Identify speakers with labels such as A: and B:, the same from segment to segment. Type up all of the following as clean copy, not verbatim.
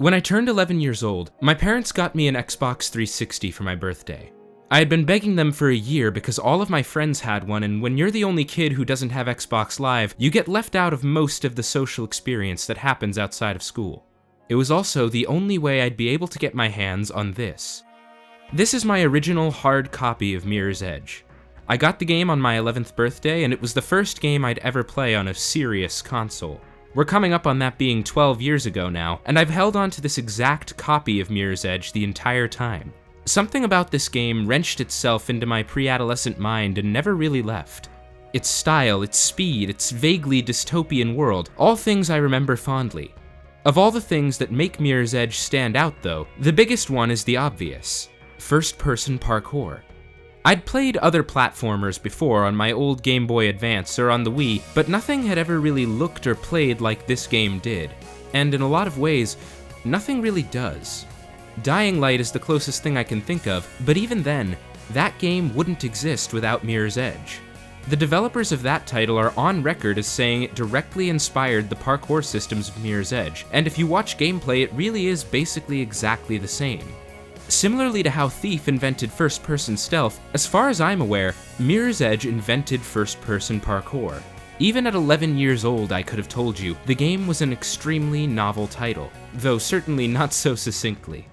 A: When I turned 11 years old, my parents got me an Xbox 360 for my birthday. I had been begging them for a year because all of my friends had one, and when you're the only kid who doesn't have Xbox Live, you get left out of most of the social experience that happens outside of school. It was also the only way I'd be able to get my hands on this. This is my original hard copy of Mirror's Edge. I got the game on my 11th birthday, and it was the first game I'd ever play on a serious console. We're coming up on that being 12 years ago now, and I've held on to this exact copy of Mirror's Edge the entire time. Something about this game wrenched itself into my pre-adolescent mind and never really left. Its style, its speed, its vaguely dystopian world, all things I remember fondly. Of all the things that make Mirror's Edge stand out though, the biggest one is the obvious: first-person parkour. I'd played other platformers before on my old Game Boy Advance or on the Wii, but nothing had ever really looked or played like this game did. And in a lot of ways, nothing really does. Dying Light is the closest thing I can think of, but even then, that game wouldn't exist without Mirror's Edge. The developers of that title are on record as saying it directly inspired the parkour systems of Mirror's Edge, and if you watch gameplay, it really is basically exactly the same. Similarly to how Thief invented first-person stealth, as far as I'm aware, Mirror's Edge invented first-person parkour. Even at 11 years old, I could have told you, the game was an extremely novel title, though certainly not so succinctly.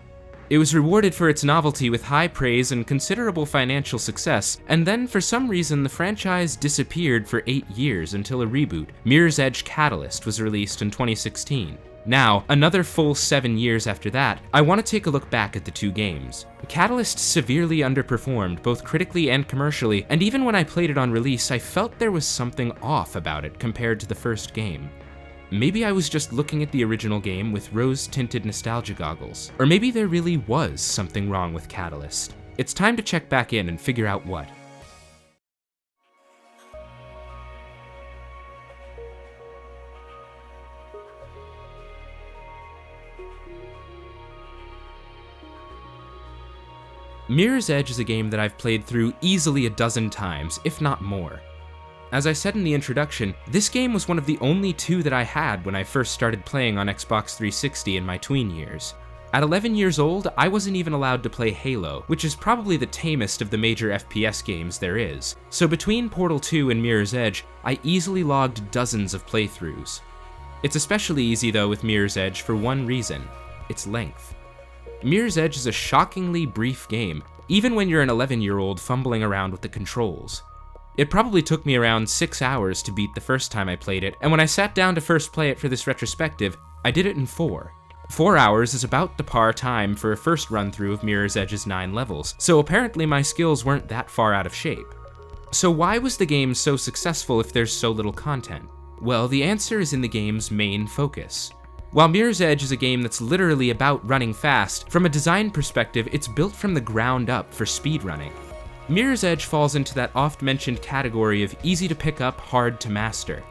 A: It was rewarded for its novelty with high praise and considerable financial success, and then for some reason the franchise disappeared for 8 years until a reboot, Mirror's Edge Catalyst, was released in 2016. Now, another full 7 years after that, I want to take a look back at the two games. Catalyst severely underperformed, both critically and commercially, and even when I played it on release, I felt there was something off about it compared to the first game. Maybe I was just looking at the original game with rose-tinted nostalgia goggles, or maybe there really was something wrong with Catalyst. It's time to check back in and figure out what. Mirror's Edge is a game that I've played through easily a dozen times, if not more. As I said in the introduction, this game was one of the only two that I had when I first started playing on Xbox 360 in my tween years. At 11 years old, I wasn't even allowed to play Halo, which is probably the tamest of the major FPS games there is. So between Portal 2 and Mirror's Edge, I easily logged dozens of playthroughs. It's especially easy though with Mirror's Edge for one reason: its length. Mirror's Edge is a shockingly brief game, even when you're an 11-year-old fumbling around with the controls. It probably took me around 6 hours to beat the first time I played it, and when I sat down to first play it for this retrospective, I did it in 4. 4 hours is about the par time for a first run-through of Mirror's Edge's 9 levels, so apparently my skills weren't that far out of shape. So why was the game so successful if there's so little content? Well, the answer is in the game's main focus. While Mirror's Edge is a game that's literally about running fast, from a design perspective, it's built from the ground up for speedrunning. Mirror's Edge falls into that oft-mentioned category of easy to pick up, hard to master.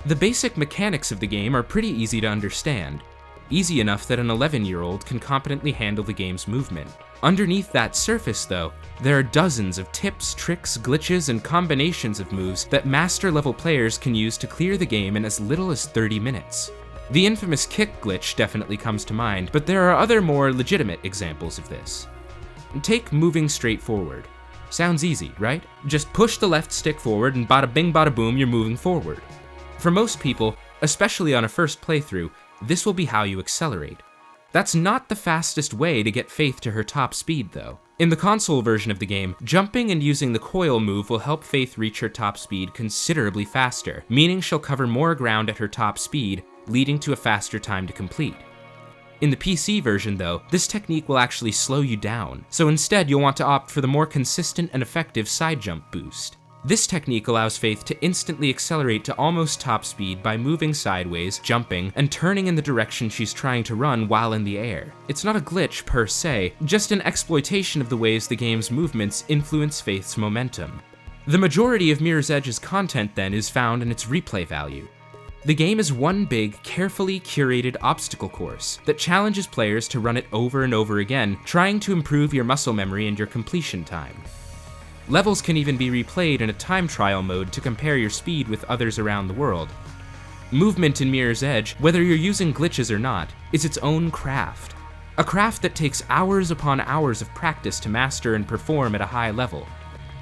A: The basic mechanics of the game are pretty easy to understand. Easy enough that an 11-year-old can competently handle the game's movement. Underneath that surface, though, there are dozens of tips, tricks, glitches, and combinations of moves that master-level players can use to clear the game in as little as 30 minutes. The infamous kick glitch definitely comes to mind, but there are other more legitimate examples of this. Take moving straight forward. Sounds easy, right? Just push the left stick forward and bada bing bada boom, you're moving forward. For most people, especially on a first playthrough, this will be how you accelerate. That's not the fastest way to get Faith to her top speed though. In the console version of the game, jumping and using the coil move will help Faith reach her top speed considerably faster, meaning she'll cover more ground at her top speed, leading to a faster time to complete. In the PC version though, this technique will actually slow you down, so instead you'll want to opt for the more consistent and effective side jump boost. This technique allows Faith to instantly accelerate to almost top speed by moving sideways, jumping, and turning in the direction she's trying to run while in the air. It's not a glitch per se, just an exploitation of the ways the game's movements influence Faith's momentum. The majority of Mirror's Edge's content then is found in its replay value. The game is one big, carefully curated obstacle course that challenges players to run it over and over again, trying to improve your muscle memory and your completion time. Levels can even be replayed in a time trial mode to compare your speed with others around the world. Movement in Mirror's Edge, whether you're using glitches or not, is its own craft. A craft that takes hours upon hours of practice to master and perform at a high level.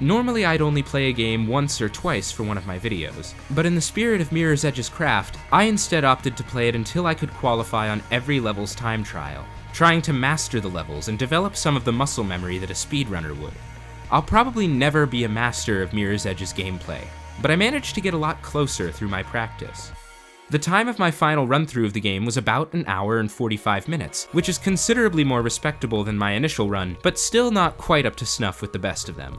A: Normally I'd only play a game once or twice for one of my videos, but in the spirit of Mirror's Edge's craft, I instead opted to play it until I could qualify on every level's time trial, trying to master the levels and develop some of the muscle memory that a speedrunner would. I'll probably never be a master of Mirror's Edge's gameplay, but I managed to get a lot closer through my practice. The time of my final run-through of the game was about an hour and 45 minutes, which is considerably more respectable than my initial run, but still not quite up to snuff with the best of them.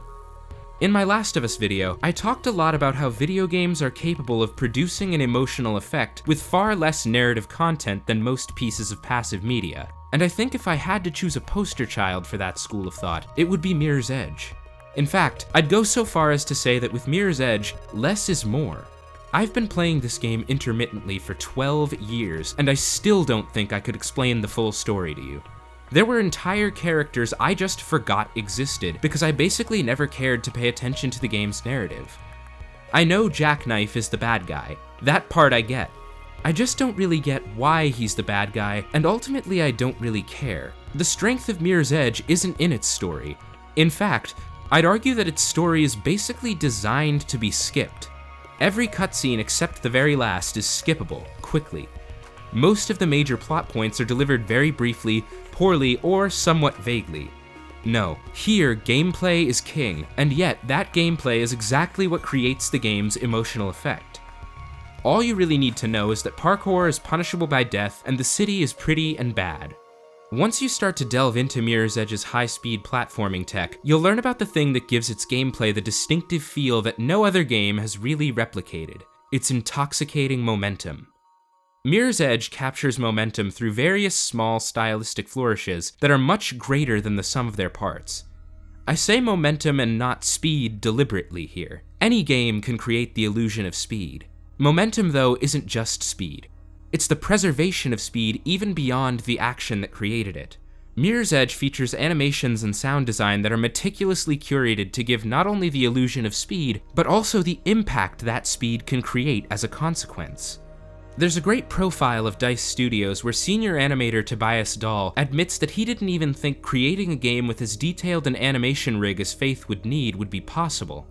A: In my Last of Us video, I talked a lot about how video games are capable of producing an emotional effect with far less narrative content than most pieces of passive media, and I think if I had to choose a poster child for that school of thought, it would be Mirror's Edge. In fact, I'd go so far as to say that with Mirror's Edge, less is more. I've been playing this game intermittently for 12 years, and I still don't think I could explain the full story to you. There were entire characters I just forgot existed because I basically never cared to pay attention to the game's narrative. I know Jackknife is the bad guy. That part I get. I just don't really get why he's the bad guy, and ultimately I don't really care. The strength of Mirror's Edge isn't in its story. In fact, I'd argue that its story is basically designed to be skipped. Every cutscene except the very last is skippable, quickly. Most of the major plot points are delivered very briefly, poorly, or somewhat vaguely. No, here gameplay is king, and yet that gameplay is exactly what creates the game's emotional effect. All you really need to know is that parkour is punishable by death, and the city is pretty and bad. Once you start to delve into Mirror's Edge's high-speed platforming tech, you'll learn about the thing that gives its gameplay the distinctive feel that no other game has really replicated: its intoxicating momentum. Mirror's Edge captures momentum through various small stylistic flourishes that are much greater than the sum of their parts. I say momentum and not speed deliberately here. Any game can create the illusion of speed. Momentum, though, isn't just speed. It's the preservation of speed even beyond the action that created it. Mirror's Edge features animations and sound design that are meticulously curated to give not only the illusion of speed, but also the impact that speed can create as a consequence. There's a great profile of DICE Studios where senior animator Tobias Dahl admits that he didn't even think creating a game with as detailed an animation rig as Faith would need would be possible.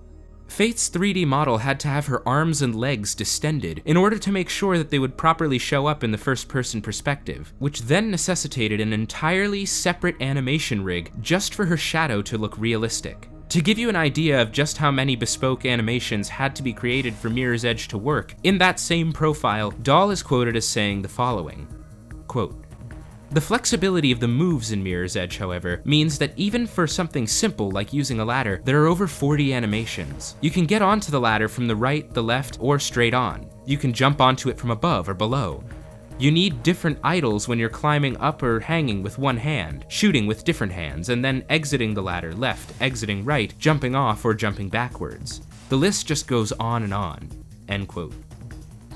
A: Faith's 3D model had to have her arms and legs distended in order to make sure that they would properly show up in the first-person perspective, which then necessitated an entirely separate animation rig just for her shadow to look realistic. To give you an idea of just how many bespoke animations had to be created for Mirror's Edge to work, in that same profile, Dahl is quoted as saying the following, quote, "The flexibility of the moves in Mirror's Edge, however, means that even for something simple like using a ladder, there are over 40 animations. You can get onto the ladder from the right, the left, or straight on. You can jump onto it from above or below. You need different idles when you're climbing up or hanging with one hand, shooting with different hands, and then exiting the ladder left, exiting right, jumping off, or jumping backwards. The list just goes on and on." End quote.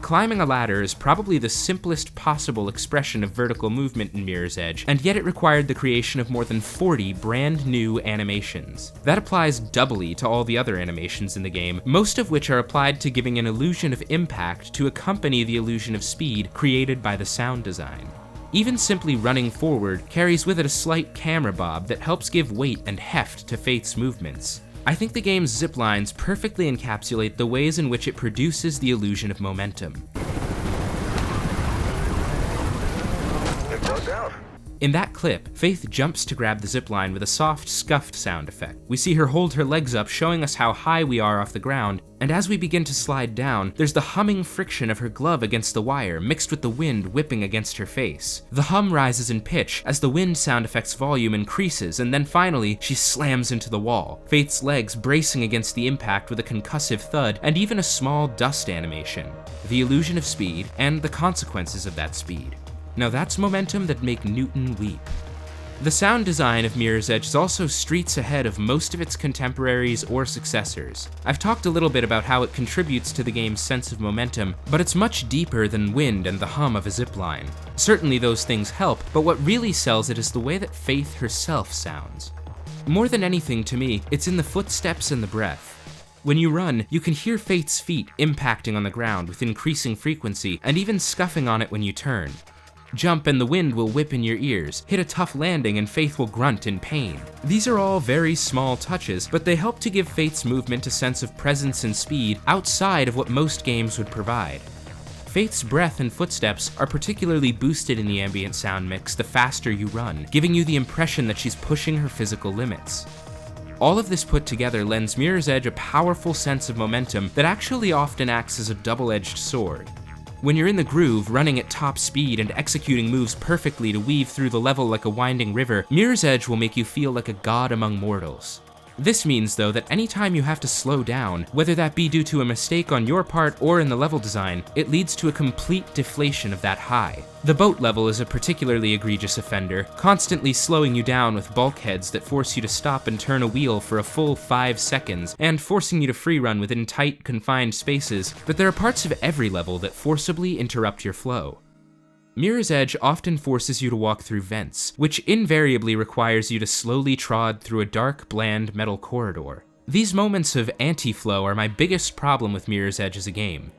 A: Climbing a ladder is probably the simplest possible expression of vertical movement in Mirror's Edge, and yet it required the creation of more than 40 brand new animations. That applies doubly to all the other animations in the game, most of which are applied to giving an illusion of impact to accompany the illusion of speed created by the sound design. Even simply running forward carries with it a slight camera bob that helps give weight and heft to Faith's movements. I think the game's ziplines perfectly encapsulate the ways in which it produces the illusion of momentum. In that clip, Faith jumps to grab the zipline with a soft, scuffed sound effect. We see her hold her legs up, showing us how high we are off the ground, and as we begin to slide down, there's the humming friction of her glove against the wire, mixed with the wind whipping against her face. The hum rises in pitch as the wind sound effect's volume increases, and then finally, she slams into the wall, Faith's legs bracing against the impact with a concussive thud, and even a small dust animation. The illusion of speed, and the consequences of that speed. Now that's momentum that make Newton weep. The sound design of Mirror's Edge is also streets ahead of most of its contemporaries or successors. I've talked a little bit about how it contributes to the game's sense of momentum, but it's much deeper than wind and the hum of a zipline. Certainly those things help, but what really sells it is the way that Faith herself sounds. More than anything to me, it's in the footsteps and the breath. When you run, you can hear Faith's feet impacting on the ground with increasing frequency and even scuffing on it when you turn. Jump and the wind will whip in your ears, hit a tough landing and Faith will grunt in pain. These are all very small touches, but they help to give Faith's movement a sense of presence and speed outside of what most games would provide. Faith's breath and footsteps are particularly boosted in the ambient sound mix the faster you run, giving you the impression that she's pushing her physical limits. All of this put together lends Mirror's Edge a powerful sense of momentum that actually often acts as a double-edged sword. When you're in the groove, running at top speed and executing moves perfectly to weave through the level like a winding river, Mirror's Edge will make you feel like a god among mortals. This means, though, that anytime you have to slow down, whether that be due to a mistake on your part or in the level design, it leads to a complete deflation of that high. The boat level is a particularly egregious offender, constantly slowing you down with bulkheads that force you to stop and turn a wheel for a full 5 seconds, and forcing you to free run within tight, confined spaces, but there are parts of every level that forcibly interrupt your flow. Mirror's Edge often forces you to walk through vents, which invariably requires you to slowly trod through a dark, bland metal corridor. These moments of anti-flow are my biggest problem with Mirror's Edge as a game.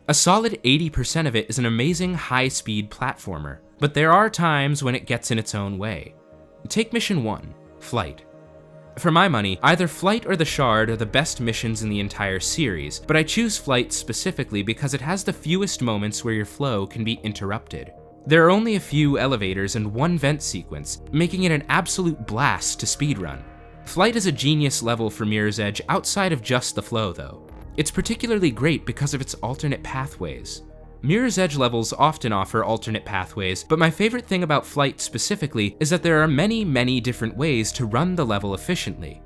A: A solid 80% of it is an amazing high-speed platformer, but there are times when it gets in its own way. Take Mission 1, Flight. For my money, either Flight or the Shard are the best missions in the entire series, but I choose Flight specifically because it has the fewest moments where your flow can be interrupted. There are only a few elevators and one vent sequence, making it an absolute blast to speedrun. Flight is a genius level for Mirror's Edge outside of just the flow, though. It's particularly great because of its alternate pathways. Mirror's Edge levels often offer alternate pathways, but my favorite thing about Flight specifically is that there are many different ways to run the level efficiently.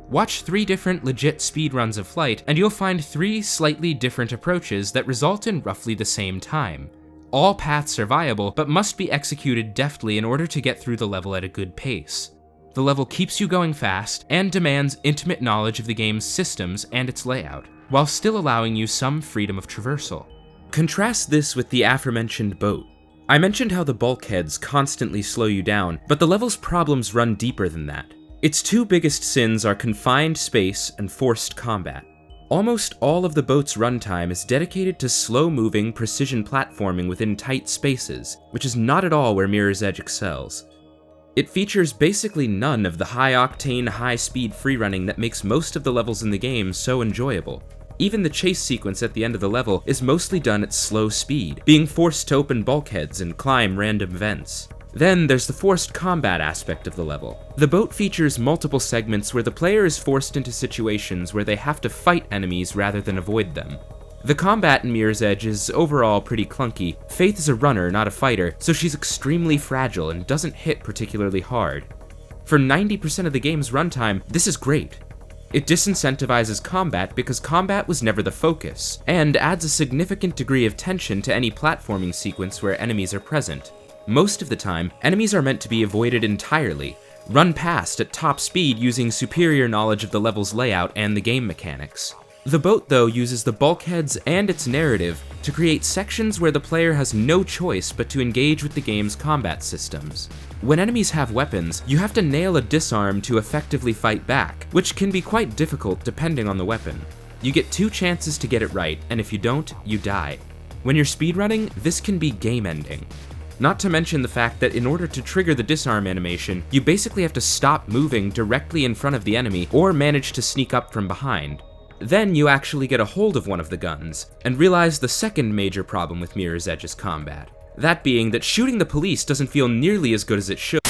A: Watch 3 different legit speedruns of Flight, and you'll find 3 slightly different approaches that result in roughly the same time. All paths are viable, but must be executed deftly in order to get through the level at a good pace. The level keeps you going fast, and demands intimate knowledge of the game's systems and its layout, while still allowing you some freedom of traversal. Contrast this with the aforementioned boat. I mentioned how the bulkheads constantly slow you down, but the level's problems run deeper than that. Its 2 biggest sins are confined space and forced combat. Almost all of the boat's runtime is dedicated to slow-moving, precision platforming within tight spaces, which is not at all where Mirror's Edge excels. It features basically none of the high-octane, high-speed freerunning that makes most of the levels in the game so enjoyable. Even the chase sequence at the end of the level is mostly done at slow speed, being forced to open bulkheads and climb random vents. Then there's the forced combat aspect of the level. The boat features multiple segments where the player is forced into situations where they have to fight enemies rather than avoid them. The combat in Mirror's Edge is overall pretty clunky. Faith is a runner, not a fighter, so she's extremely fragile and doesn't hit particularly hard. For 90% of the game's runtime, this is great. It disincentivizes combat because combat was never the focus, and adds a significant degree of tension to any platforming sequence where enemies are present. Most of the time, enemies are meant to be avoided entirely, run past at top speed using superior knowledge of the level's layout and the game mechanics. The boat, though, uses the bulkheads and its narrative to create sections where the player has no choice but to engage with the game's combat systems. When enemies have weapons, you have to nail a disarm to effectively fight back, which can be quite difficult depending on the weapon. You get 2 chances to get it right, and if you don't, you die. When you're speedrunning, this can be game-ending. Not to mention the fact that in order to trigger the disarm animation, you basically have to stop moving directly in front of the enemy or manage to sneak up from behind. Then you actually get a hold of one of the guns, and realize the second major problem with Mirror's Edge's combat. That being that shooting the police doesn't feel nearly as good as it should.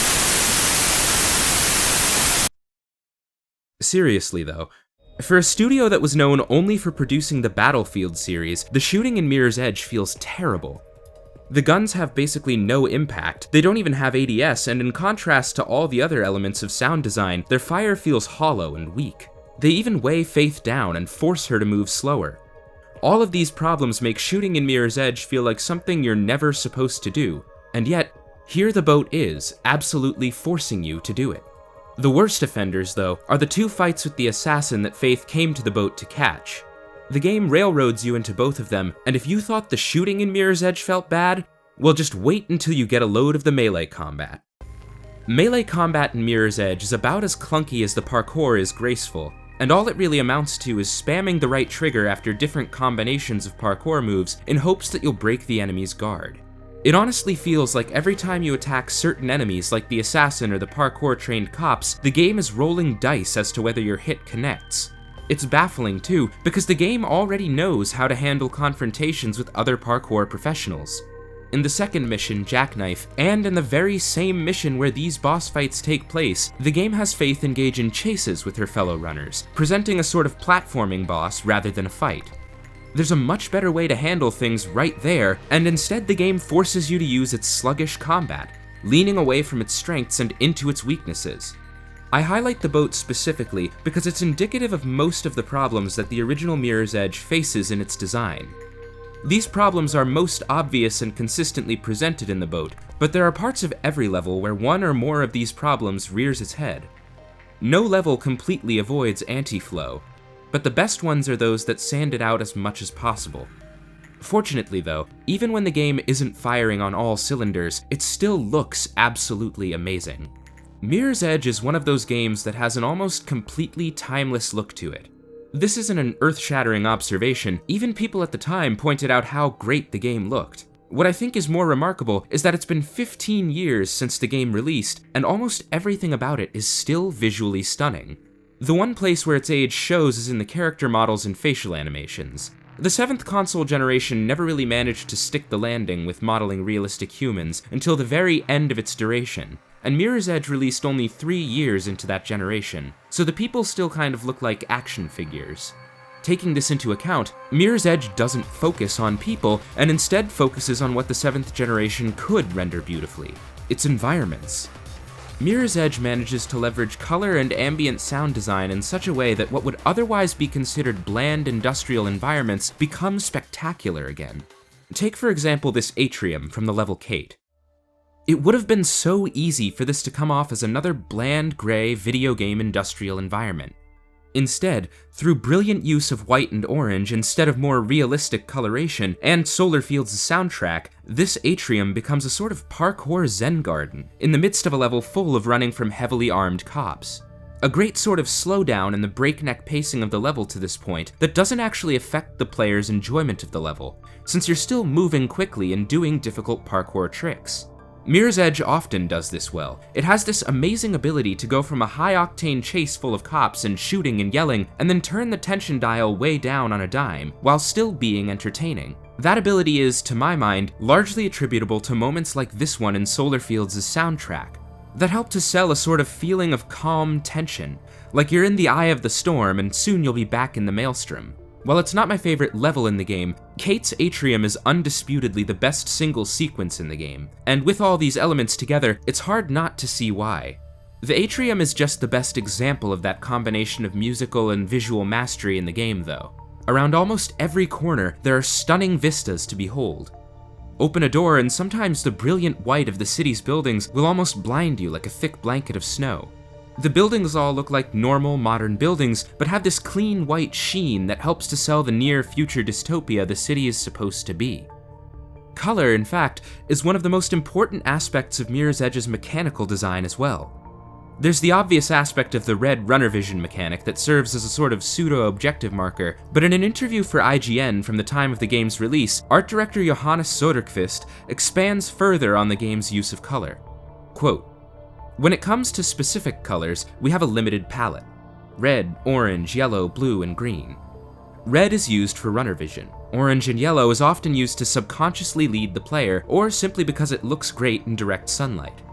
A: Seriously though, for a studio that was known only for producing the Battlefield series, the shooting in Mirror's Edge feels terrible. The guns have basically no impact, they don't even have ADS, and in contrast to all the other elements of sound design, their fire feels hollow and weak. They even weigh Faith down and force her to move slower. All of these problems make shooting in Mirror's Edge feel like something you're never supposed to do, and yet, here the boat is, absolutely forcing you to do it. The worst offenders, though, are the 2 fights with the assassin that Faith came to the boat to catch. The game railroads you into both of them, and if you thought the shooting in Mirror's Edge felt bad, well, just wait until you get a load of the melee combat. Melee combat in Mirror's Edge is about as clunky as the parkour is graceful. and all it really amounts to is spamming the right trigger after different combinations of parkour moves in hopes that you'll break the enemy's guard. It honestly feels like every time you attack certain enemies like the assassin or the parkour-trained cops, the game is rolling dice as to whether your hit connects. It's baffling too, because the game already knows how to handle confrontations with other parkour professionals. In the second mission, Jackknife, and in the very same mission where these boss fights take place, the game has Faith engage in chases with her fellow runners, presenting a sort of platforming boss rather than a fight. There's a much better way to handle things right there, and instead the game forces you to use its sluggish combat, leaning away from its strengths and into its weaknesses. I highlight the boat specifically because it's indicative of most of the problems that the original Mirror's Edge faces in its design. These problems are most obvious and consistently presented in the boat, but there are parts of every level where one or more of these problems rears its head. No level completely avoids anti-flow, but the best ones are those that sand it out as much as possible. Fortunately though, even when the game isn't firing on all cylinders, it still looks absolutely amazing. Mirror's Edge is one of those games that has an almost completely timeless look to it. This isn't an earth-shattering observation, even people at the time pointed out how great the game looked. What I think is more remarkable is that it's been 15 years since the game released, and almost everything about it is still visually stunning. The one place where its age shows is in the character models and facial animations. The 7th console generation never really managed to stick the landing with modeling realistic humans until the very end of its duration, and Mirror's Edge released only 3 years into that generation, so the people still kind of look like action figures. Taking this into account, Mirror's Edge doesn't focus on people, and instead focuses on what the 7th generation could render beautifully: its environments. Mirror's Edge manages to leverage color and ambient sound design in such a way that what would otherwise be considered bland industrial environments become spectacular again. Take for example this atrium from the level Kate. It would have been so easy for this to come off as another bland, gray video game industrial environment. Instead, through brilliant use of white and orange instead of more realistic coloration, and Solar Field's soundtrack, this atrium becomes a sort of parkour zen garden, in the midst of a level full of running from heavily armed cops. A great sort of slowdown in the breakneck pacing of the level to this point that doesn't actually affect the player's enjoyment of the level, since you're still moving quickly and doing difficult parkour tricks. Mirror's Edge often does this well. It has this amazing ability to go from a high-octane chase full of cops and shooting and yelling, and then turn the tension dial way down on a dime, while still being entertaining. That ability is, to my mind, largely attributable to moments like this one in Solar Field's soundtrack, that help to sell a sort of feeling of calm tension, like you're in the eye of the storm and soon you'll be back in the maelstrom. While it's not my favorite level in the game, Kate's Atrium is undisputedly the best single sequence in the game, and with all these elements together, it's hard not to see why. The Atrium is just the best example of that combination of musical and visual mastery in the game, though. Around almost every corner, there are stunning vistas to behold. Open a door and sometimes the brilliant white of the city's buildings will almost blind you like a thick blanket of snow. The buildings all look like normal modern buildings, but have this clean white sheen that helps to sell the near-future dystopia the city is supposed to be. Color, in fact, is one of the most important aspects of Mirror's Edge's mechanical design as well. There's the obvious aspect of the red runner vision mechanic that serves as a sort of pseudo-objective marker, but in an interview for IGN from the time of the game's release, art director Johannes Soderqvist expands further on the game's use of color. Quote, "When it comes to specific colors, we have a limited palette. Red, orange, yellow, blue, and green. Red is used for runner vision. Orange and yellow is often used to subconsciously lead the player, or simply because it looks great in direct sunlight.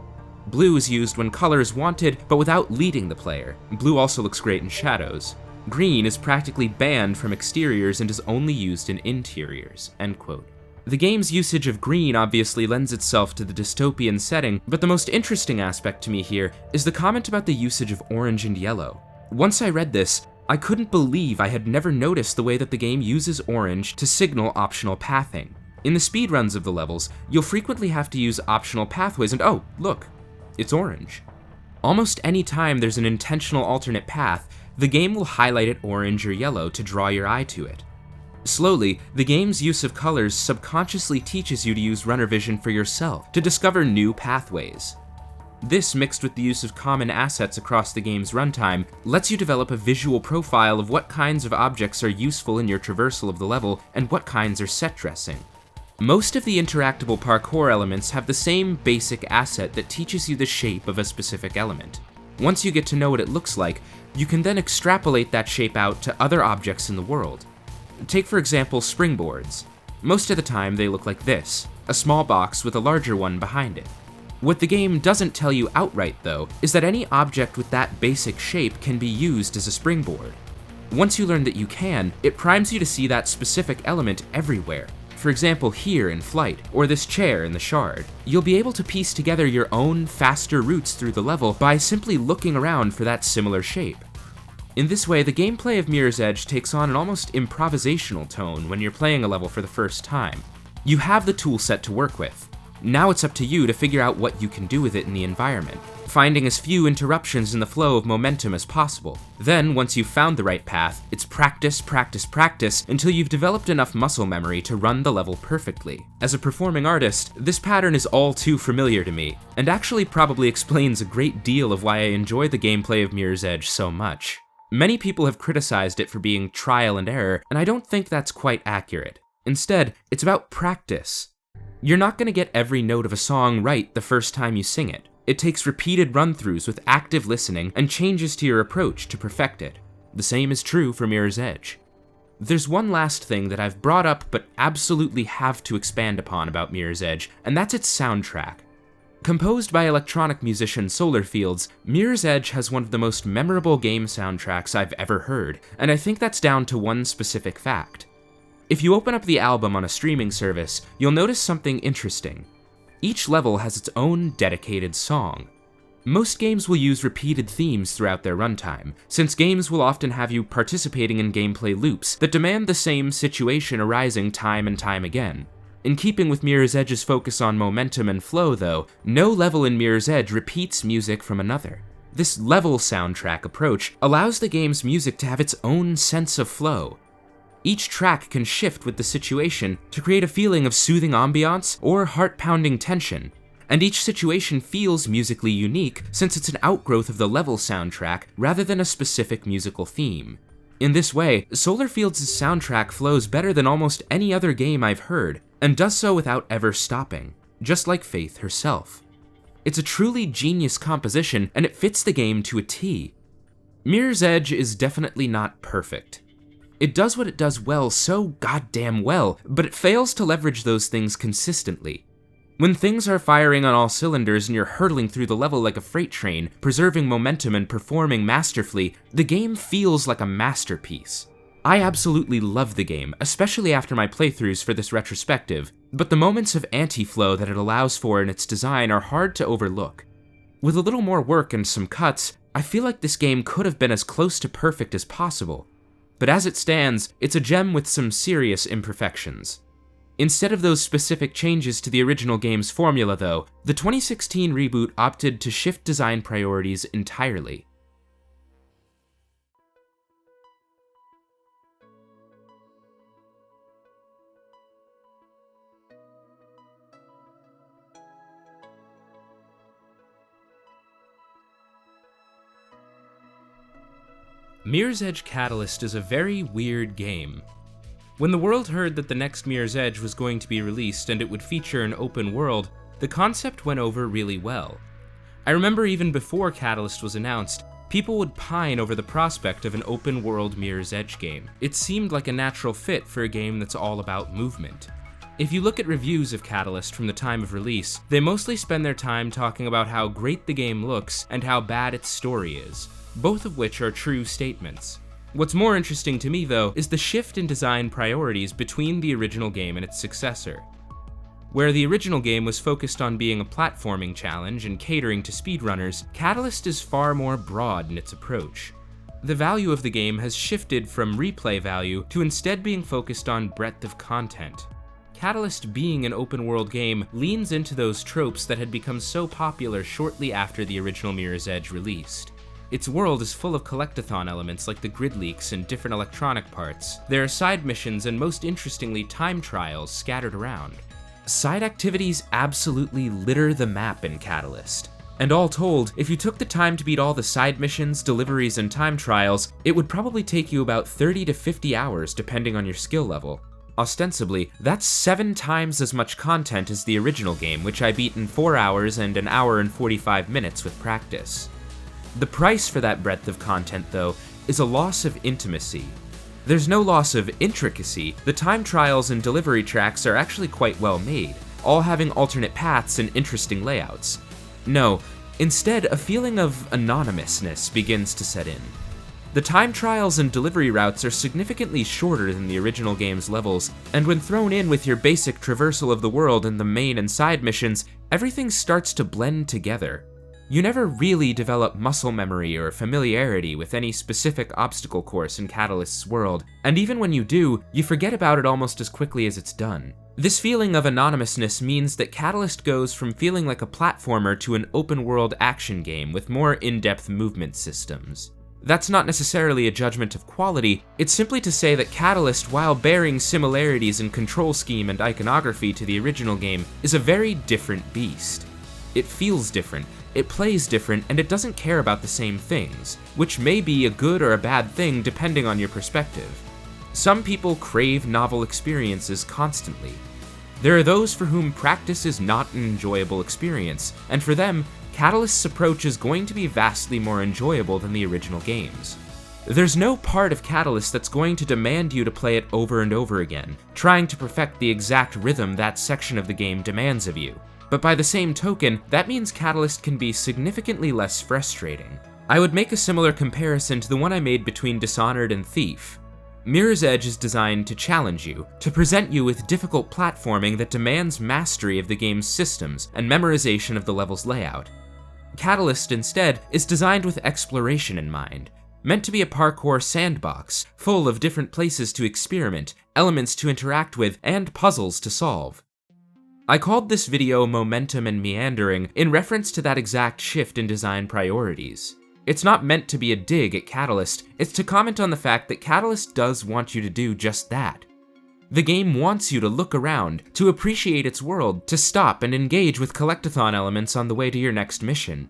A: Blue is used when color is wanted, but without leading the player. Blue also looks great in shadows. Green is practically banned from exteriors and is only used in interiors." End quote. The game's usage of green obviously lends itself to the dystopian setting, but the most interesting aspect to me here is the comment about the usage of orange and yellow. Once I read this, I couldn't believe I had never noticed the way that the game uses orange to signal optional pathing. In the speedruns of the levels, you'll frequently have to use optional pathways and oh, look, it's orange. Almost any time there's an intentional alternate path, the game will highlight it orange or yellow to draw your eye to it. Slowly, the game's use of colors subconsciously teaches you to use runner vision for yourself, to discover new pathways. This, mixed with the use of common assets across the game's runtime, lets you develop a visual profile of what kinds of objects are useful in your traversal of the level and what kinds are set dressing. Most of the interactable parkour elements have the same basic asset that teaches you the shape of a specific element. Once you get to know what it looks like, you can then extrapolate that shape out to other objects in the world. Take for example springboards. Most of the time they look like this, a small box with a larger one behind it. What the game doesn't tell you outright though, is that any object with that basic shape can be used as a springboard. Once you learn that you can, it primes you to see that specific element everywhere. For example here in Flight, or this chair in the Shard. You'll be able to piece together your own faster routes through the level by simply looking around for that similar shape. In this way, the gameplay of Mirror's Edge takes on an almost improvisational tone when you're playing a level for the first time. You have the tool set to work with. Now it's up to you to figure out what you can do with it in the environment, finding as few interruptions in the flow of momentum as possible. Then, once you've found the right path, it's practice, practice, practice until you've developed enough muscle memory to run the level perfectly. As a performing artist, this pattern is all too familiar to me, and actually probably explains a great deal of why I enjoy the gameplay of Mirror's Edge so much. Many people have criticized it for being trial and error, and I don't think that's quite accurate. Instead, it's about practice. You're not going to get every note of a song right the first time you sing it. It takes repeated run-throughs with active listening and changes to your approach to perfect it. The same is true for Mirror's Edge. There's one last thing that I've brought up but absolutely have to expand upon about Mirror's Edge, and that's its soundtrack. Composed by electronic musician Solarfields, Mirror's Edge has one of the most memorable game soundtracks I've ever heard, and I think that's down to one specific fact. If you open up the album on a streaming service, you'll notice something interesting. Each level has its own dedicated song. Most games will use repeated themes throughout their runtime, since games will often have you participating in gameplay loops that demand the same situation arising time and time again. In keeping with Mirror's Edge's focus on momentum and flow though, no level in Mirror's Edge repeats music from another. This level soundtrack approach allows the game's music to have its own sense of flow. Each track can shift with the situation to create a feeling of soothing ambiance or heart-pounding tension, and each situation feels musically unique since it's an outgrowth of the level soundtrack rather than a specific musical theme. In this way, Solarfields' soundtrack flows better than almost any other game I've heard, and does so without ever stopping, just like Faith herself. It's a truly genius composition, and it fits the game to a T. Mirror's Edge is definitely not perfect. It does what it does well so goddamn well, but it fails to leverage those things consistently. When things are firing on all cylinders and you're hurtling through the level like a freight train, preserving momentum and performing masterfully, the game feels like a masterpiece. I absolutely love the game, especially after my playthroughs for this retrospective, but the moments of anti-flow that it allows for in its design are hard to overlook. With a little more work and some cuts, I feel like this game could have been as close to perfect as possible. But as it stands, it's a gem with some serious imperfections. Instead of those specific changes to the original game's formula though, the 2016 reboot opted to shift design priorities entirely. Mirror's Edge Catalyst is a very weird game. When the world heard that the next Mirror's Edge was going to be released and it would feature an open world, the concept went over really well. I remember even before Catalyst was announced, people would pine over the prospect of an open world Mirror's Edge game. It seemed like a natural fit for a game that's all about movement. If you look at reviews of Catalyst from the time of release, they mostly spend their time talking about how great the game looks and how bad its story is, both of which are true statements. What's more interesting to me though is the shift in design priorities between the original game and its successor. Where the original game was focused on being a platforming challenge and catering to speedrunners, Catalyst is far more broad in its approach. The value of the game has shifted from replay value to instead being focused on breadth of content. Catalyst being an open world game leans into those tropes that had become so popular shortly after the original Mirror's Edge released. Its world is full of collectathon elements like the grid leaks and different electronic parts. There are side missions and most interestingly time trials scattered around. Side activities absolutely litter the map in Catalyst. And all told, if you took the time to beat all the side missions, deliveries, and time trials, it would probably take you about 30 to 50 hours depending on your skill level. Ostensibly, that's 7 times as much content as the original game, which I beat in 4 hours and an hour and 45 minutes with practice. The price for that breadth of content, though, is a loss of intimacy. There's no loss of intricacy. The time trials and delivery tracks are actually quite well made, all having alternate paths and interesting layouts. No, instead, a feeling of anonymousness begins to set in. The time trials and delivery routes are significantly shorter than the original game's levels, and when thrown in with your basic traversal of the world and the main and side missions, everything starts to blend together. You never really develop muscle memory or familiarity with any specific obstacle course in Catalyst's world, and even when you do, you forget about it almost as quickly as it's done. This feeling of anonymousness means that Catalyst goes from feeling like a platformer to an open-world action game with more in-depth movement systems. That's not necessarily a judgment of quality, it's simply to say that Catalyst, while bearing similarities in control scheme and iconography to the original game, is a very different beast. It feels different, it plays different, and it doesn't care about the same things, which may be a good or a bad thing depending on your perspective. Some people crave novel experiences constantly. There are those for whom practice is not an enjoyable experience, and for them, Catalyst's approach is going to be vastly more enjoyable than the original games. There's no part of Catalyst that's going to demand you to play it over and over again, trying to perfect the exact rhythm that section of the game demands of you. But by the same token, that means Catalyst can be significantly less frustrating. I would make a similar comparison to the one I made between Dishonored and Thief. Mirror's Edge is designed to challenge you, to present you with difficult platforming that demands mastery of the game's systems and memorization of the level's layout. Catalyst, instead, is designed with exploration in mind, meant to be a parkour sandbox, full of different places to experiment, elements to interact with, and puzzles to solve. I called this video Momentum and Meandering in reference to that exact shift in design priorities. It's not meant to be a dig at Catalyst, it's to comment on the fact that Catalyst does want you to do just that. The game wants you to look around, to appreciate its world, to stop and engage with collectathon elements on the way to your next mission.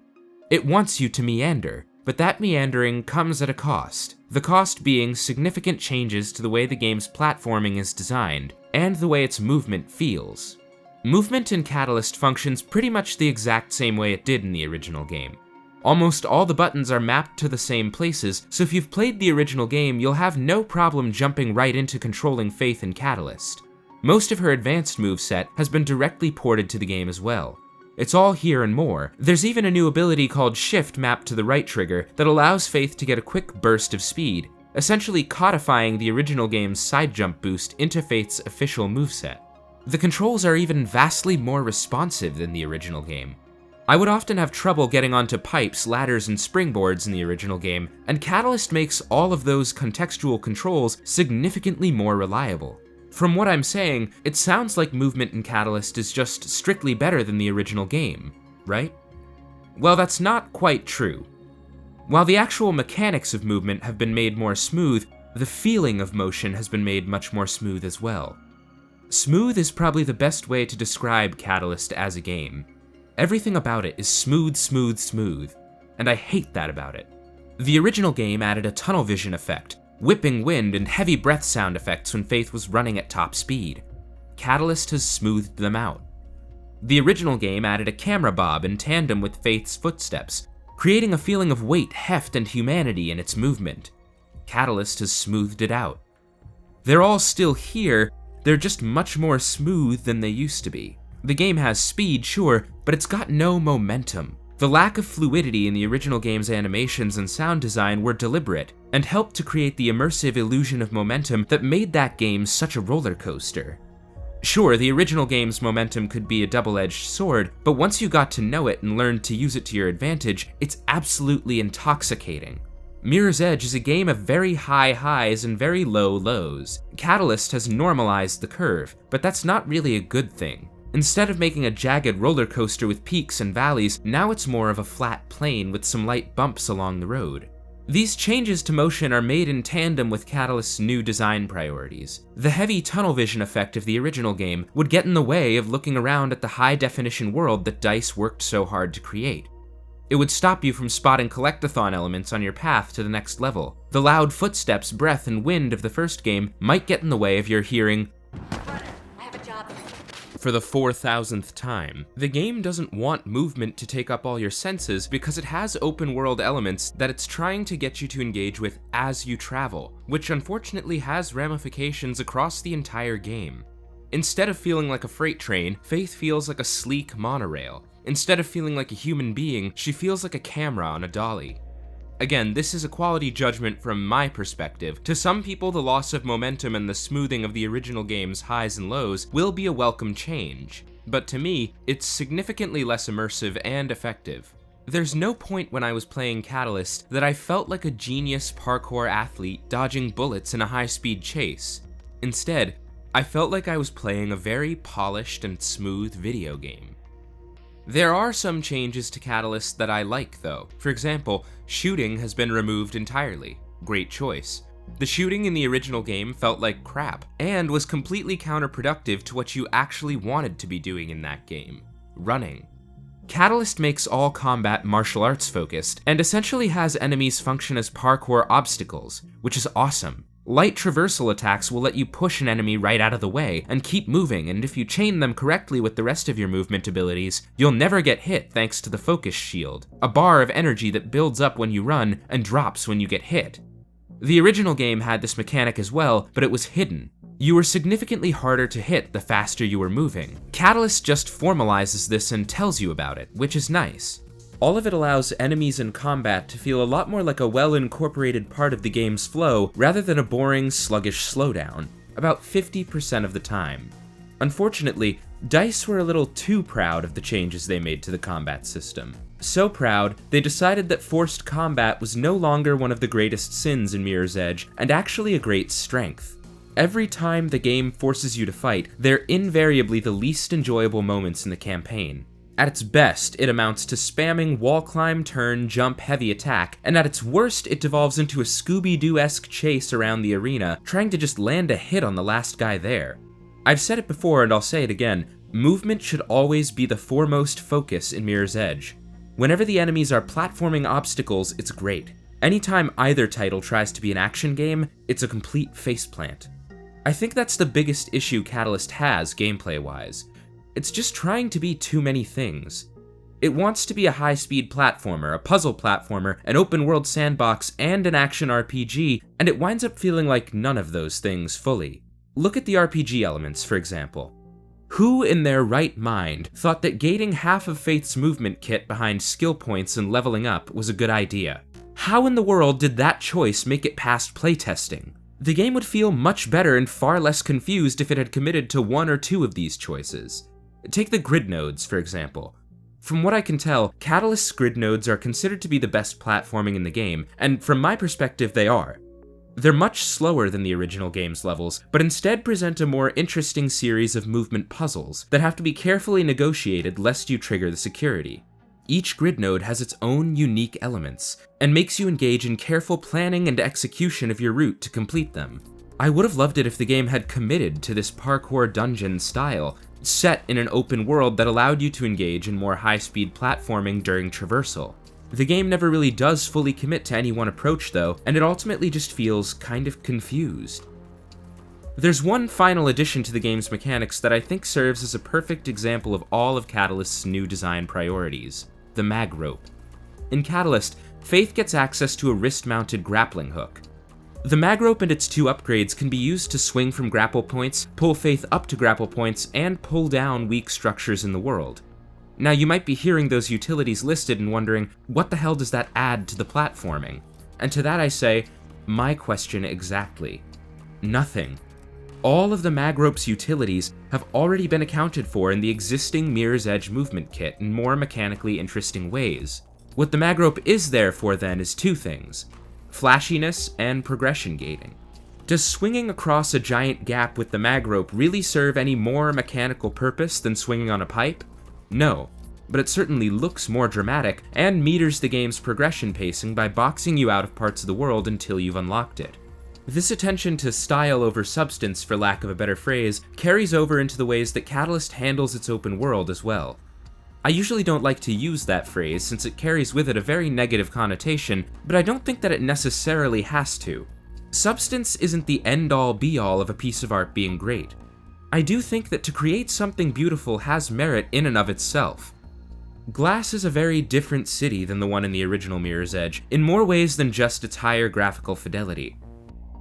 A: It wants you to meander, but that meandering comes at a cost, the cost being significant changes to the way the game's platforming is designed, and the way its movement feels. Movement in Catalyst functions pretty much the exact same way it did in the original game. Almost all the buttons are mapped to the same places, so if you've played the original game, you'll have no problem jumping right into controlling Faith in Catalyst. Most of her advanced moveset has been directly ported to the game as well. It's all here and more. There's even a new ability called Shift mapped to the right trigger that allows Faith to get a quick burst of speed, essentially codifying the original game's side jump boost into Faith's official moveset. The controls are even vastly more responsive than the original game. I would often have trouble getting onto pipes, ladders, and springboards in the original game, and Catalyst makes all of those contextual controls significantly more reliable. From what I'm saying, it sounds like movement in Catalyst is just strictly better than the original game, right? Well, that's not quite true. While the actual mechanics of movement have been made more smooth, the feeling of motion has been made much more smooth as well. Smooth is probably the best way to describe Catalyst as a game. Everything about it is smooth, smooth, smooth, and I hate that about it. The original game added a tunnel vision effect, whipping wind and heavy breath sound effects when Faith was running at top speed. Catalyst has smoothed them out. The original game added a camera bob in tandem with Faith's footsteps, creating a feeling of weight, heft, and humanity in its movement. Catalyst has smoothed it out. They're all still here, they're just much more smooth than they used to be. The game has speed, sure, but it's got no momentum. The lack of fluidity in the original game's animations and sound design were deliberate, and helped to create the immersive illusion of momentum that made that game such a roller coaster. Sure, the original game's momentum could be a double-edged sword, but once you got to know it and learned to use it to your advantage, it's absolutely intoxicating. Mirror's Edge is a game of very high highs and very low lows. Catalyst has normalized the curve, but that's not really a good thing. Instead of making a jagged roller coaster with peaks and valleys, now it's more of a flat plane with some light bumps along the road. These changes to motion are made in tandem with Catalyst's new design priorities. The heavy tunnel vision effect of the original game would get in the way of looking around at the high-definition world that DICE worked so hard to create. It would stop you from spotting collectathon elements on your path to the next level. The loud footsteps, breath, and wind of the first game might get in the way of your hearing for the 4,000th time. The game doesn't want movement to take up all your senses because it has open world elements that it's trying to get you to engage with as you travel, which unfortunately has ramifications across the entire game. Instead of feeling like a freight train, Faith feels like a sleek monorail. Instead of feeling like a human being, she feels like a camera on a dolly. Again, this is a quality judgment from my perspective. To some people, the loss of momentum and the smoothing of the original game's highs and lows will be a welcome change, but to me, it's significantly less immersive and effective. There's no point when I was playing Catalyst that I felt like a genius parkour athlete dodging bullets in a high-speed chase. Instead, I felt like I was playing a very polished and smooth video game. There are some changes to Catalyst that I like, though. For example, shooting has been removed entirely. Great choice. The shooting in the original game felt like crap, and was completely counterproductive to what you actually wanted to be doing in that game: running. Catalyst makes all combat martial arts focused, and essentially has enemies function as parkour obstacles, which is awesome. Light traversal attacks will let you push an enemy right out of the way and keep moving, and if you chain them correctly with the rest of your movement abilities, you'll never get hit thanks to the focus shield, a bar of energy that builds up when you run and drops when you get hit. The original game had this mechanic as well, but it was hidden. You were significantly harder to hit the faster you were moving. Catalyst just formalizes this and tells you about it, which is nice. All of it allows enemies in combat to feel a lot more like a well-incorporated part of the game's flow rather than a boring, sluggish slowdown, about 50% of the time. Unfortunately, DICE were a little too proud of the changes they made to the combat system. So proud, they decided that forced combat was no longer one of the greatest sins in Mirror's Edge, and actually a great strength. Every time the game forces you to fight, they're invariably the least enjoyable moments in the campaign. At its best, it amounts to spamming wall climb, turn, jump, heavy attack, and at its worst, it devolves into a Scooby-Doo-esque chase around the arena, trying to just land a hit on the last guy there. I've said it before and I'll say it again, movement should always be the foremost focus in Mirror's Edge. Whenever the enemies are platforming obstacles, it's great. Anytime either title tries to be an action game, it's a complete faceplant. I think that's the biggest issue Catalyst has gameplay-wise. It's just trying to be too many things. It wants to be a high-speed platformer, a puzzle platformer, an open-world sandbox, and an action RPG, and it winds up feeling like none of those things fully. Look at the RPG elements, for example. Who in their right mind thought that gating half of Faith's movement kit behind skill points and leveling up was a good idea? How in the world did that choice make it past playtesting? The game would feel much better and far less confused if it had committed to one or two of these choices. Take the grid nodes, for example. From what I can tell, Catalyst's grid nodes are considered to be the best platforming in the game, and from my perspective, they are. They're much slower than the original game's levels, but instead present a more interesting series of movement puzzles that have to be carefully negotiated lest you trigger the security. Each grid node has its own unique elements, and makes you engage in careful planning and execution of your route to complete them. I would have loved it if the game had committed to this parkour dungeon style, set in an open world that allowed you to engage in more high-speed platforming during traversal. The game never really does fully commit to any one approach though, and it ultimately just feels kind of confused. There's one final addition to the game's mechanics that I think serves as a perfect example of all of Catalyst's new design priorities: the mag rope. In Catalyst, Faith gets access to a wrist-mounted grappling hook. The mag rope and its two upgrades can be used to swing from grapple points, pull Faith up to grapple points, and pull down weak structures in the world. Now you might be hearing those utilities listed and wondering, what the hell does that add to the platforming? And to that I say, my question exactly. Nothing. All of the mag rope's utilities have already been accounted for in the existing Mirror's Edge movement kit in more mechanically interesting ways. What the mag rope is there for then is two things: flashiness and progression gating. Does swinging across a giant gap with the mag rope really serve any more mechanical purpose than swinging on a pipe? No, but it certainly looks more dramatic and meters the game's progression pacing by boxing you out of parts of the world until you've unlocked it. This attention to style over substance, for lack of a better phrase, carries over into the ways that Catalyst handles its open world as well. I usually don't like to use that phrase since it carries with it a very negative connotation, but I don't think that it necessarily has to. Substance isn't the end-all be-all of a piece of art being great. I do think that to create something beautiful has merit in and of itself. Glass is a very different city than the one in the original Mirror's Edge, in more ways than just its higher graphical fidelity.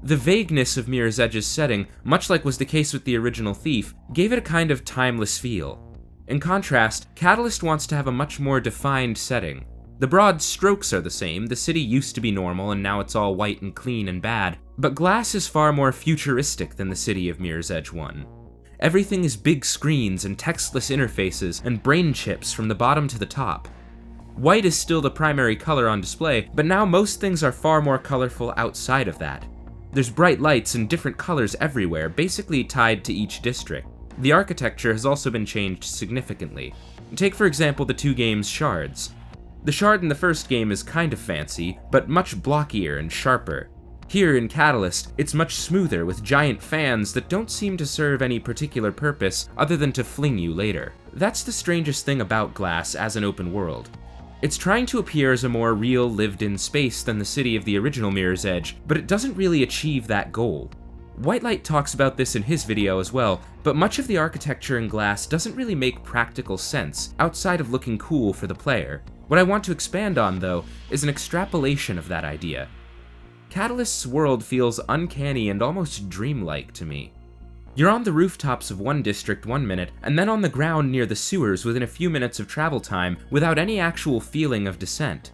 A: The vagueness of Mirror's Edge's setting, much like was the case with the original Thief, gave it a kind of timeless feel. In contrast, Catalyst wants to have a much more defined setting. The broad strokes are the same, the city used to be normal and now it's all white and clean and bad, but Glass is far more futuristic than the city of Mirror's Edge 1. Everything is big screens and textless interfaces and brain chips from the bottom to the top. White is still the primary color on display, but now most things are far more colorful outside of that. There's bright lights and different colors everywhere, basically tied to each district. The architecture has also been changed significantly. Take for example the two games' shards. The shard in the first game is kind of fancy, but much blockier and sharper. Here in Catalyst, it's much smoother with giant fans that don't seem to serve any particular purpose other than to fling you later. That's the strangest thing about Glass as an open world. It's trying to appear as a more real, lived-in space than the city of the original Mirror's Edge, but it doesn't really achieve that goal. Whitelight talks about this in his video as well, but much of the architecture in Glass doesn't really make practical sense outside of looking cool for the player. What I want to expand on, though, is an extrapolation of that idea. Catalyst's world feels uncanny and almost dreamlike to me. You're on the rooftops of one district 1 minute, and then on the ground near the sewers within a few minutes of travel time without any actual feeling of descent.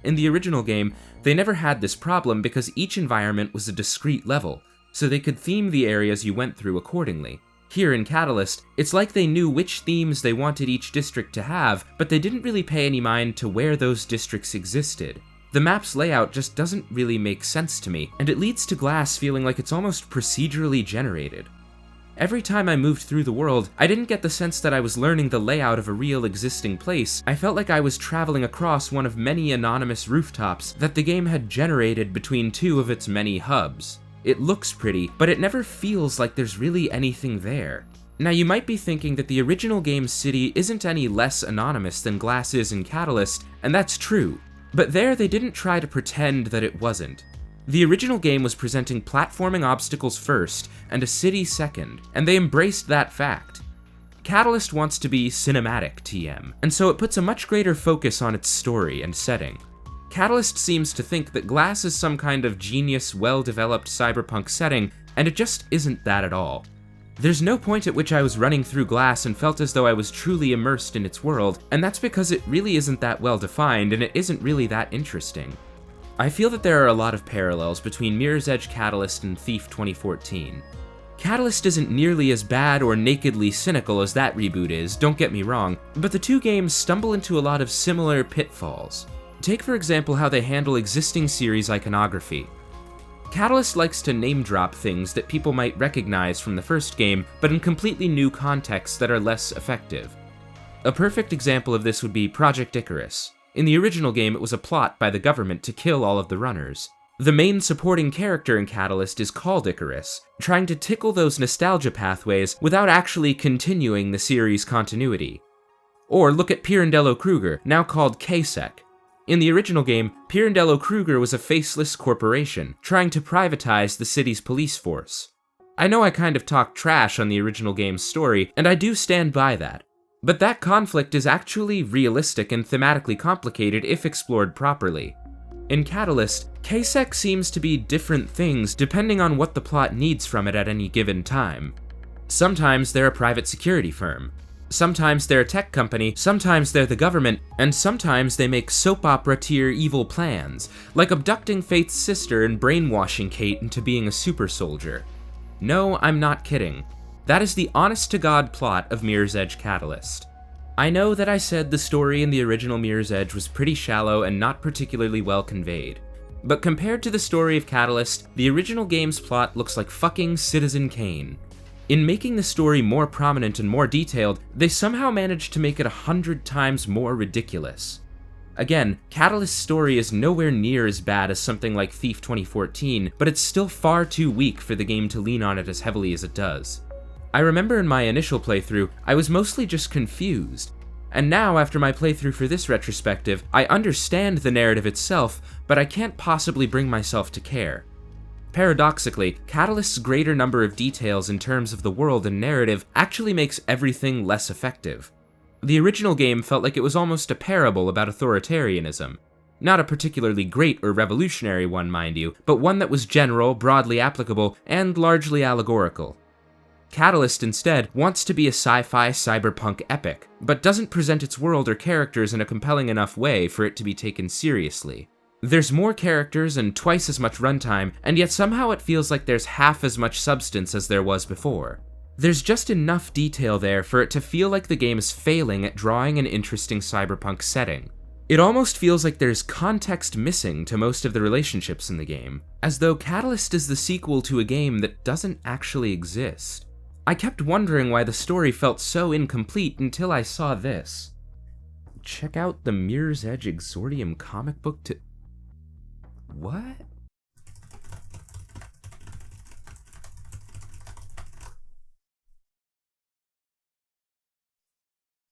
A: In the original game, they never had this problem because each environment was a discrete level, so they could theme the areas you went through accordingly. Here in Catalyst, it's like they knew which themes they wanted each district to have, but they didn't really pay any mind to where those districts existed. The map's layout just doesn't really make sense to me, and it leads to Glass feeling like it's almost procedurally generated. Every time I moved through the world, I didn't get the sense that I was learning the layout of a real existing place. I felt like I was traveling across one of many anonymous rooftops that the game had generated between two of its many hubs. It looks pretty, but it never feels like there's really anything there. Now you might be thinking that the original game's city isn't any less anonymous than Glass is in Catalyst, and that's true. But there they didn't try to pretend that it wasn't. The original game was presenting platforming obstacles first, and a city second, and they embraced that fact. Catalyst wants to be cinematic TM, and so it puts a much greater focus on its story and setting. Catalyst seems to think that Glass is some kind of genius, well-developed cyberpunk setting, and it just isn't that at all. There's no point at which I was running through Glass and felt as though I was truly immersed in its world, and that's because it really isn't that well defined and it isn't really that interesting. I feel that there are a lot of parallels between Mirror's Edge Catalyst and Thief 2014. Catalyst isn't nearly as bad or nakedly cynical as that reboot is, don't get me wrong, but the two games stumble into a lot of similar pitfalls. Take for example how they handle existing series iconography. Catalyst likes to name-drop things that people might recognize from the first game, but in completely new contexts that are less effective. A perfect example of this would be Project Icarus. In the original game, it was a plot by the government to kill all of the runners. The main supporting character in Catalyst is called Icarus, trying to tickle those nostalgia pathways without actually continuing the series' continuity. Or look at Pirandello Kruger, now called KSEC. In the original game, Pirandello Kruger was a faceless corporation, trying to privatize the city's police force. I know I kind of talked trash on the original game's story, and I do stand by that. But that conflict is actually realistic and thematically complicated if explored properly. In Catalyst, KSEC seems to be different things depending on what the plot needs from it at any given time. Sometimes they're a private security firm. Sometimes they're a tech company, sometimes they're the government, and sometimes they make soap opera tier evil plans, like abducting Faith's sister and brainwashing Kate into being a super soldier. No, I'm not kidding. That is the honest-to-God plot of Mirror's Edge Catalyst. I know that I said the story in the original Mirror's Edge was pretty shallow and not particularly well conveyed, but compared to the story of Catalyst, the original game's plot looks like fucking Citizen Kane. In making the story more prominent and more detailed, they somehow managed to make it 100 times more ridiculous. Again, Catalyst's story is nowhere near as bad as something like Thief 2014, but it's still far too weak for the game to lean on it as heavily as it does. I remember in my initial playthrough, I was mostly just confused. And now, after my playthrough for this retrospective, I understand the narrative itself, but I can't possibly bring myself to care. Paradoxically, Catalyst's greater number of details in terms of the world and narrative actually makes everything less effective. The original game felt like it was almost a parable about authoritarianism. Not a particularly great or revolutionary one, mind you, but one that was general, broadly applicable, and largely allegorical. Catalyst, instead, wants to be a sci-fi cyberpunk epic, but doesn't present its world or characters in a compelling enough way for it to be taken seriously. There's more characters and twice as much runtime, and yet somehow it feels like there's half as much substance as there was before. There's just enough detail there for it to feel like the game is failing at drawing an interesting cyberpunk setting. It almost feels like there's context missing to most of the relationships in the game, as though Catalyst is the sequel to a game that doesn't actually exist. I kept wondering why the story felt so incomplete until I saw this. Check out the Mirror's Edge Exordium comic book to... What?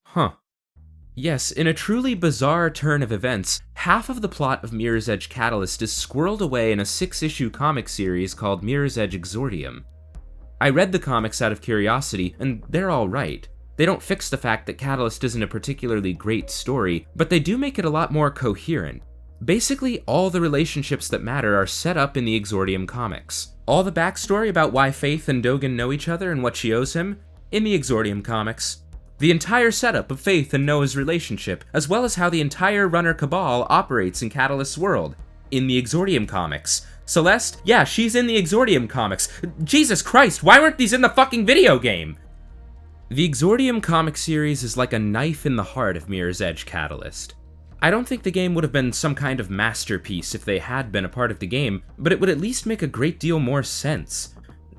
A: Huh. Yes, in a truly bizarre turn of events, half of the plot of Mirror's Edge Catalyst is squirreled away in a 6-issue comic series called Mirror's Edge Exordium. I read the comics out of curiosity, and they're alright. They don't fix the fact that Catalyst isn't a particularly great story, but they do make it a lot more coherent. Basically, all the relationships that matter are set up in the Exordium comics. All the backstory about why Faith and Dogen know each other and what she owes him, in the Exordium comics. The entire setup of Faith and Noah's relationship, as well as how the entire Runner Cabal operates in Catalyst's world, in the Exordium comics. Celeste? Yeah, she's in the Exordium comics. Jesus Christ, why weren't these in the fucking video game? The Exordium comic series is like a knife in the heart of Mirror's Edge Catalyst. I don't think the game would have been some kind of masterpiece if they had been a part of the game, but it would at least make a great deal more sense.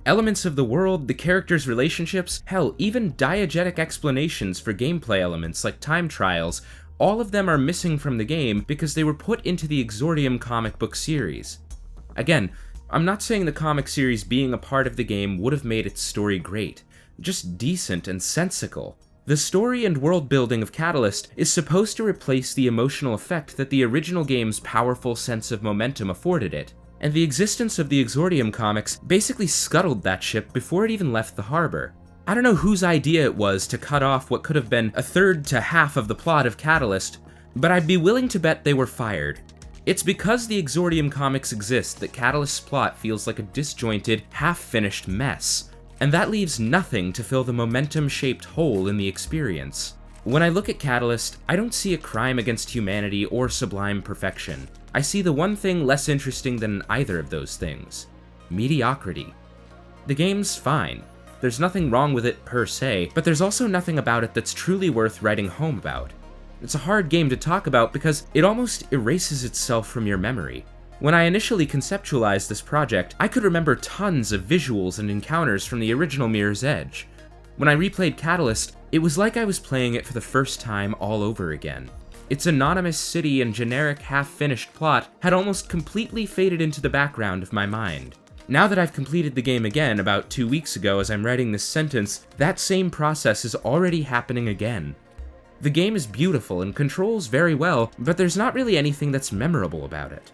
A: Elements of the world, the characters' relationships, hell, even diegetic explanations for gameplay elements like time trials, all of them are missing from the game because they were put into the Exordium comic book series. Again, I'm not saying the comic series being a part of the game would have made its story great, just decent and sensical. The story and world building of Catalyst is supposed to replace the emotional effect that the original game's powerful sense of momentum afforded it, and the existence of the Exordium comics basically scuttled that ship before it even left the harbor. I don't know whose idea it was to cut off what could have been a third to half of the plot of Catalyst, but I'd be willing to bet they were fired. It's because the Exordium comics exist that Catalyst's plot feels like a disjointed, half-finished mess, and that leaves nothing to fill the momentum-shaped hole in the experience. When I look at Catalyst, I don't see a crime against humanity or sublime perfection. I see the one thing less interesting than either of those things: mediocrity. The game's fine. There's nothing wrong with it per se, but there's also nothing about it that's truly worth writing home about. It's a hard game to talk about because it almost erases itself from your memory. When I initially conceptualized this project, I could remember tons of visuals and encounters from the original Mirror's Edge. When I replayed Catalyst, it was like I was playing it for the first time all over again. Its anonymous city and generic half-finished plot had almost completely faded into the background of my mind. Now that I've completed the game again about 2 weeks ago as I'm writing this sentence, that same process is already happening again. The game is beautiful and controls very well, but there's not really anything that's memorable about it.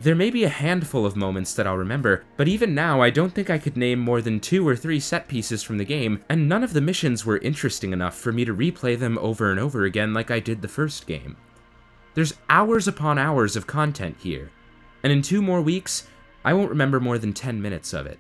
A: There may be a handful of moments that I'll remember, but even now I don't think I could name more than 2 or 3 set pieces from the game, and none of the missions were interesting enough for me to replay them over and over again like I did the first game. There's hours upon hours of content here, and in 2 more weeks, I won't remember more than 10 minutes of it.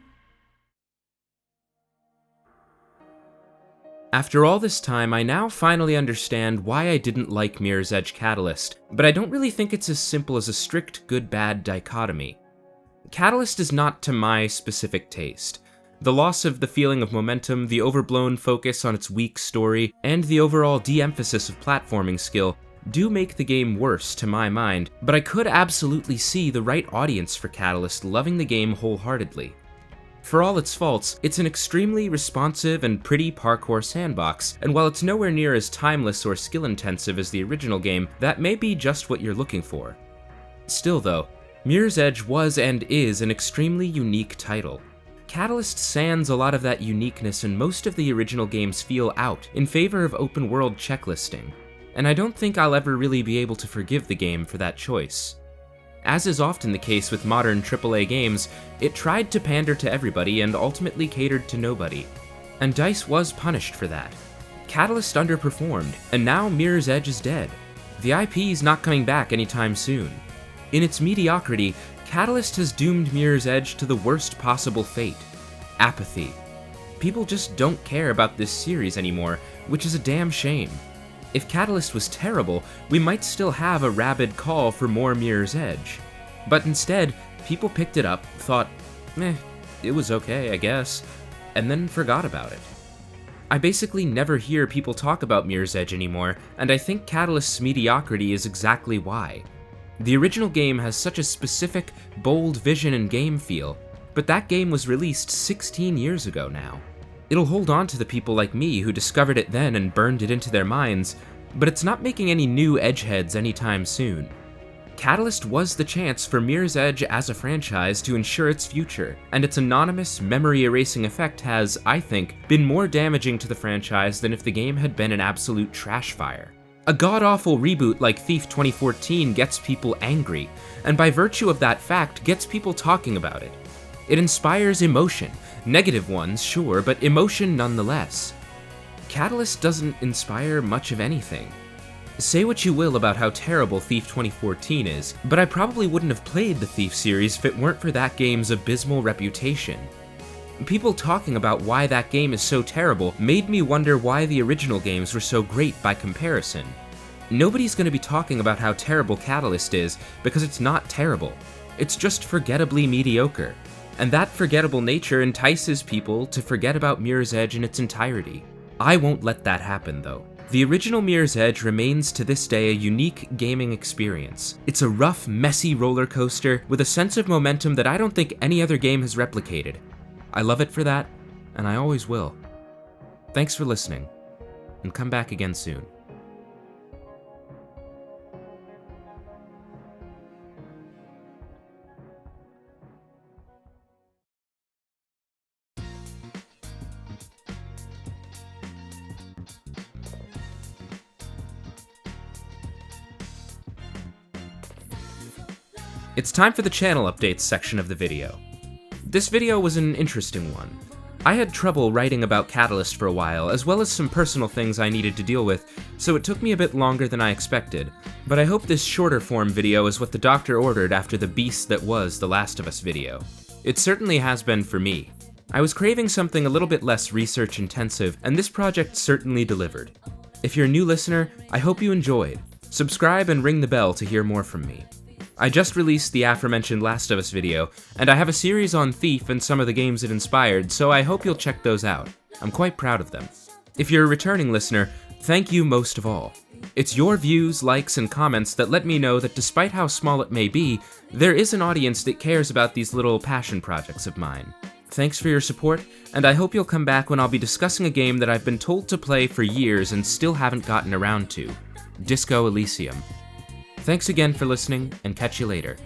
A: After all this time, I now finally understand why I didn't like Mirror's Edge Catalyst, but I don't really think it's as simple as a strict good-bad dichotomy. Catalyst is not to my specific taste. The loss of the feeling of momentum, the overblown focus on its weak story, and the overall de-emphasis of platforming skill do make the game worse to my mind, but I could absolutely see the right audience for Catalyst loving the game wholeheartedly. For all its faults, it's an extremely responsive and pretty parkour sandbox, and while it's nowhere near as timeless or skill-intensive as the original game, that may be just what you're looking for. Still though, Mirror's Edge was and is an extremely unique title. Catalyst sans a lot of that uniqueness and most of the original game's feel out in favor of open-world checklisting. and I don't think I'll ever really be able to forgive the game for that choice. As is often the case with modern AAA games, it tried to pander to everybody and ultimately catered to nobody. And DICE was punished for that. Catalyst underperformed, and now Mirror's Edge is dead. The IP's not coming back anytime soon. In its mediocrity, Catalyst has doomed Mirror's Edge to the worst possible fate: apathy. People just don't care about this series anymore, which is a damn shame. If Catalyst was terrible, we might still have a rabid call for more Mirror's Edge. But instead, people picked it up, thought, it was okay, I guess, and then forgot about it. I basically never hear people talk about Mirror's Edge anymore, and I think Catalyst's mediocrity is exactly why. The original game has such a specific, bold vision and game feel, but that game was released 16 years ago now. It'll hold on to the people like me who discovered it then and burned it into their minds, but it's not making any new Edgeheads anytime soon. Catalyst was the chance for Mirror's Edge as a franchise to ensure its future, and its anonymous, memory-erasing effect has, I think, been more damaging to the franchise than if the game had been an absolute trash fire. A god-awful reboot like Thief 2014 gets people angry, and by virtue of that fact gets people talking about it. It inspires emotion, negative ones, sure, but emotion nonetheless. Catalyst doesn't inspire much of anything. Say what you will about how terrible Thief 2014 is, but I probably wouldn't have played the Thief series if it weren't for that game's abysmal reputation. People talking about why that game is so terrible made me wonder why the original games were so great by comparison. Nobody's going to be talking about how terrible Catalyst is because it's not terrible. It's just forgettably mediocre. And that forgettable nature entices people to forget about Mirror's Edge in its entirety. I won't let that happen, though. The original Mirror's Edge remains to this day a unique gaming experience. It's a rough, messy roller coaster with a sense of momentum that I don't think any other game has replicated. I love it for that, and I always will. Thanks for listening, and come back again soon. It's time for the channel updates section of the video. This video was an interesting one. I had trouble writing about Catalyst for a while, as well as some personal things I needed to deal with, so it took me a bit longer than I expected, but I hope this shorter form video is what the doctor ordered after the beast that was the Last of Us video. It certainly has been for me. I was craving something a little bit less research intensive, and this project certainly delivered. If you're a new listener, I hope you enjoyed. Subscribe and ring the bell to hear more from me. I just released the aforementioned Last of Us video, and I have a series on Thief and some of the games it inspired, so I hope you'll check those out. I'm quite proud of them. If you're a returning listener, thank you most of all. It's your views, likes, and comments that let me know that despite how small it may be, there is an audience that cares about these little passion projects of mine. Thanks for your support, and I hope you'll come back when I'll be discussing a game that I've been told to play for years and still haven't gotten around to: Disco Elysium. Thanks again for listening, and catch you later.